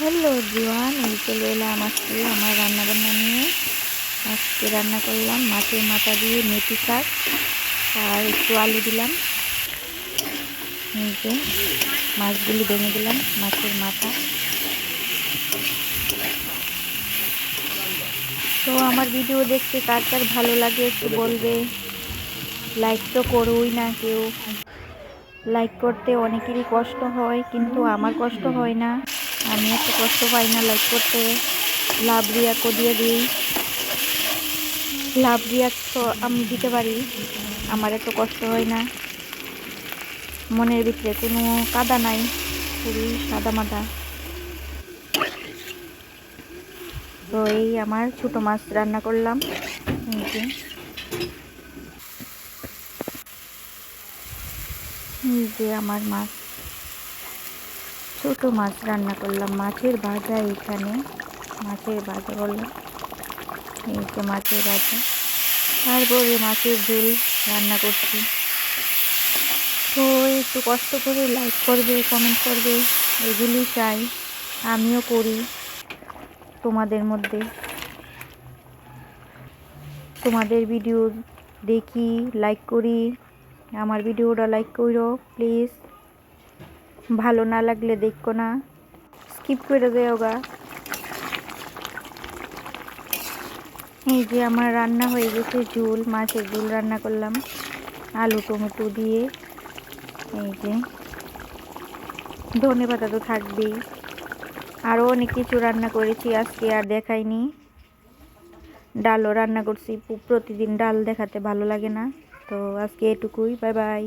Hello everyone, এই চলে এলাম আজকে আমার রান্নাবান্না নিয়ে। আজকে রান্না করলাম মাছের মাথা দিয়ে মেথি শাক আর একটু আলু দিলাম। এই যে মাছগুলি ভেঙে দিলাম, মাছের মাথা। তো আমার ভিডিও দেখতে কার কার ভালো লাগে একটু বলবে। লাইক তো করোই না কেউ। লাইক করতে অনেকেরই কষ্ট হয়, কিন্তু আমার কষ্ট হয় না। আমি এত কষ্ট পাই না লাইক করতে। লাভ রিয়াক্টও দিয়ে দিই। লাভ রিয়াক্ট তো আমি দিতে পারি, আমার এত কষ্ট হয় না। মনের ভিতরে কোনো কাদা নাই, খুবই সাদা মাদা। তো এই আমার ছোট মাছ রান্না করলাম। এই যে আমার মাছ, ছোট মাছ রান্না করলাম। মাছের ভাজা, এইখানে মাছের ভাজা করলাম। এই যে মাছের ভাজা, তারপরে মাছের ঝোল রান্না করছি। তো একটু কষ্ট করে লাইক করবে, কমেন্ট করবে, এগুলি চাই। আমিও করি তোমাদের মধ্যে, তোমাদের ভিডিও দেখি, লাইক করি। আমার ভিডিওটা লাইক করো প্লিজ। ভালো না লাগলে দেখো না, স্কিপ করে দেও গা। এই যে আমার রান্না হয়ে গেছে, ঝোল, মাছের ঝোল রান্না করলাম আলু টমেটো দিয়ে। এই যে ধনেপাতা তো থাকবেই, আরও অনেক কিছু রান্না করেছি আজকে, আর দেখাইনি। ডালও রান্না করছি, প্রতিদিন ডাল দেখাতে ভালো লাগে না। তো আজকে এটুকুই, বাই বাই।